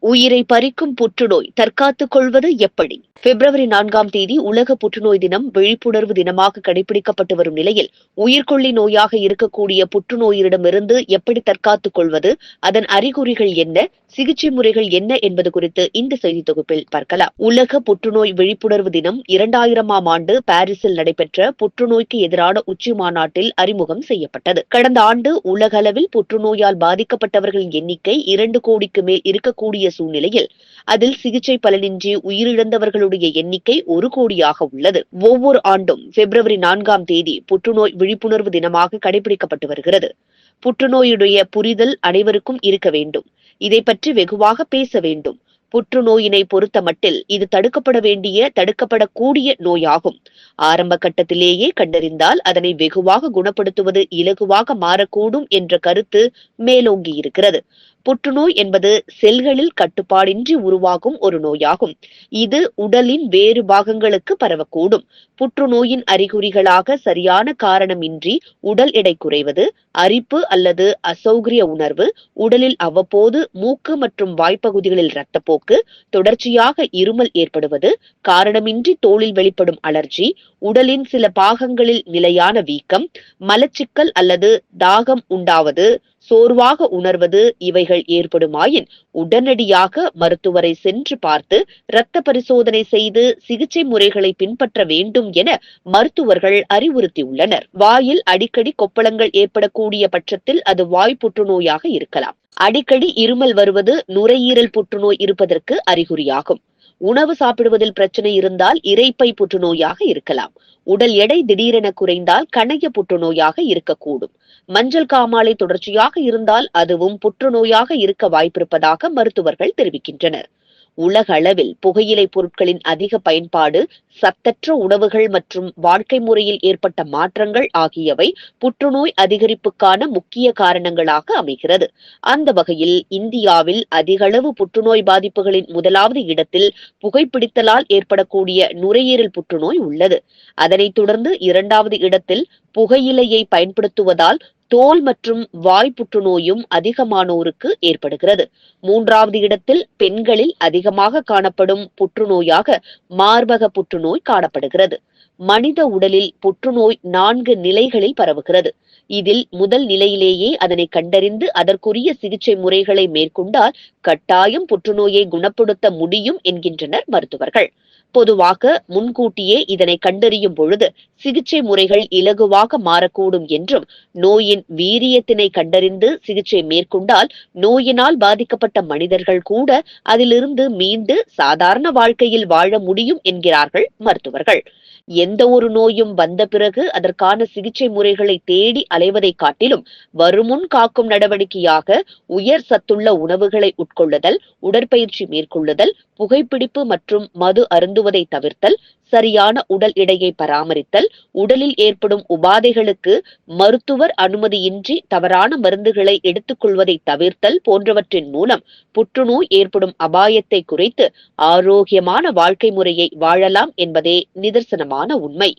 உயிரை பறிக்கும் புற்றுநோய் தற்காத்துக் கொள்வது எப்படி? பிப்ரவரி 4ஆம் தேதி உலக புற்றுநோய் தினம் விழிப்புணர்வு தினமாக கடைபிடிக்கப்பட்டு வரும் நிலையில், உயிர்கொல்லி நோயாக இருக்கக்கூடிய புற்றுநோயிடமிருந்து எப்படி தற்காத்துக் கொள்வது, அதன் அறிகுறிகள் என்ன, சிகிச்சை முறைகள் என்ன என்பது குறித்து இந்த செய்தி தொகுப்பில் பார்க்கலாம். உலக புற்றுநோய் விழிப்புணர்வு தினம் 2000ஆம் ஆண்டு பாரிஸில் நடைபெற்ற புற்றுநோய்க்கு எதிரான உச்சி மாநாட்டில் அறிமுகம் செய்யப்பட்டது. கடந்த ஆண்டு உலகளவில் புற்றுநோயால் பாதிக்கப்பட்டவர்களின் எண்ணிக்கை 2 கோடிக்கு மேல் இருக்கக்கூடிய சூழ்நிலையில் அதில் சிகிச்சை பலனின்றி உயிரிழந்தவர்களுடைய எண்ணிக்கை 1 கோடியாக உள்ளது. ஒவ்வொரு ஆண்டும் பிப்ரவரி 4ஆம் தேதி புற்றுநோய் விழிப்புணர்வு தினமாக கடைபிடிக்கப்பட்டு வருகிறது. புற்றுநோயுடைய புரிதல் அனைவருக்கும் இருக்க வேண்டும். இதை பற்றி வெகுவாக பேச வேண்டும். புற்றுநோயினை பொறுத்தமட்டில் இது தடுக்கப்படக்கூடிய நோயாகும். ஆரம்ப கட்டத்திலேயே கண்டறிந்தால் அதனை வெகுவாக குணப்படுத்துவது இலகுவாக மாறக்கூடும் என்ற கருத்து மேலோங்கி இருக்கிறது. புற்றுநோய் என்பது செல்களில் கட்டுப்பாடின்றி உருவாகும் ஒரு நோயாகும். இது உடலின் வேறு பாகங்களுக்கு பரவக்கூடும். புற்றுநோயின் அறிகுறிகளாக சரியான காரணமின்றி உடல் எடை குறைவது, அரிப்பு அல்லது அசௌகரிய உணர்வு, உடலில் அவ்வப்போது மூக்கு மற்றும் வாய்ப்பகுதிகளில் இரத்தப்போக்கு, தொடர்ச்சியாக இருமல் ஏற்படுவது, காரணமின்றி தோலில் வெளிப்படும் அலர்ஜி, உடலின் சில பாகங்களில் நிலையான வீக்கம், மலச்சிக்கல் அல்லது தாகம் உண்டாவது, சோர்வாக உணர்வது இவைகள் ஏற்படுமாயின் உடனடியாக மருத்துவரை சென்று பார்த்து இரத்த பரிசோதனை செய்து சிகிச்சை முறைகளை பின்பற்ற வேண்டும் என மருத்துவர்கள் அறிவுறுத்தியுள்ளனர். வாயில் அடிக்கடி கொப்பளங்கள் ஏற்படக்கூடிய பட்சத்தில் அது வாய் புற்றுநோயாக இருக்கலாம். அடிக்கடி இருமல் வருவது நுரையீரல் புற்றுநோய் இருப்பதற்கு அறிகுறியாகும். உணவு சாப்பிடுவதில் பிரச்சனை இருந்தால் இரைப்பை புற்றுநோயாக இருக்கலாம். உடல் எடை திடீரென குறைந்தால் கணைய புற்றுநோயாக இருக்கக்கூடும். மஞ்சள் காமாலை தொடர்ச்சியாக இருந்தால் அதுவும் புற்றுநோயாக இருக்க வாய்ப்பிருப்பதாக மருத்துவர்கள் தெரிவிக்கின்றனர். உலக அளவில் புகையிலை பொருட்களின் அதிக பயன்பாடு, சத்தற்ற உணவுகள் மற்றும் வாழ்க்கை முறையில் ஏற்பட்ட மாற்றங்கள் ஆகியவை புற்றுநோய் அதிகரிப்புக்கான முக்கிய காரணங்களாக அமைகிறது. அந்த வகையில் இந்தியாவில் அதிகளவு புற்றுநோய் பாதிப்புகளின் முதலாவது இடத்தில் புகைப்பிடித்தலால் ஏற்படக்கூடிய நுரையீரல் புற்றுநோய் உள்ளது. அதனைத் தொடர்ந்து 2வது இடத்தில் புகையிலையை பயன்படுத்துவதால் தோல் மற்றும் வாய் புற்றுநோயும் அதிகமானோருக்கு ஏற்படுகிறது. 3வது இடத்தில் பெண்களில் அதிகமாக காணப்படும் புற்றுநோயாக மார்பக புற்றுநோய் காணப்படுகிறது. மனித உடலில் புற்றுநோய் 4 நிலைகளில் பரவுகிறது. இதில் முதல் நிலையிலேயே அதனை கண்டறிந்து அதற்குரிய சிகிச்சை முறைகளை மேற்கொண்டால் கட்டாயம் புற்றுநோயை குணப்படுத்த முடியும் என்கின்றனர் மருத்துவர்கள். பொதுவாக முன்கூட்டியே இதனை கண்டறியும் பொழுது சிகிச்சை முறைகள் இலகுவாக மாறக்கூடும் என்றும், நோயின் வீரியத்தினை கண்டறிந்து சிகிச்சை மேற்கொண்டால் நோயினால் பாதிக்கப்பட்ட மனிதர்கள் கூட அதிலிருந்து மீண்டு சாதாரண வாழ்க்கையில் வாழ முடியும் என்கிறார்கள் மருத்துவர்கள். எந்த ஒரு நோயும் வந்த பிறகு அதற்கான சிகிச்சை முறைகளை தேடி அலைவதை காட்டிலும் வருமுன் காக்கும் நடவடிக்கையாக உயர் சத்துள்ள உணவுகளை உட்கொள்ளுதல், உடற்பயிற்சி மேற்கொள்ளுதல், புகைப்பிடிப்பு மற்றும் மது அருந்துவதை தவிர்த்தல், சரியான உடல் எடையை பராமரித்தல், உடலில் ஏற்படும் உபாதைகளுக்கு மருத்துவர் அனுமதியின்றி தவறான மருந்துகளை எடுத்துக்கொள்வதை தவிர்த்தல் போன்றவற்றின் மூலம் புற்றுநோய் ஏற்படும் அபாயத்தை குறைத்து ஆரோக்கியமான வாழ்க்கை முறையை வாழலாம் என்பதே நிதர்சனமான உண்மை.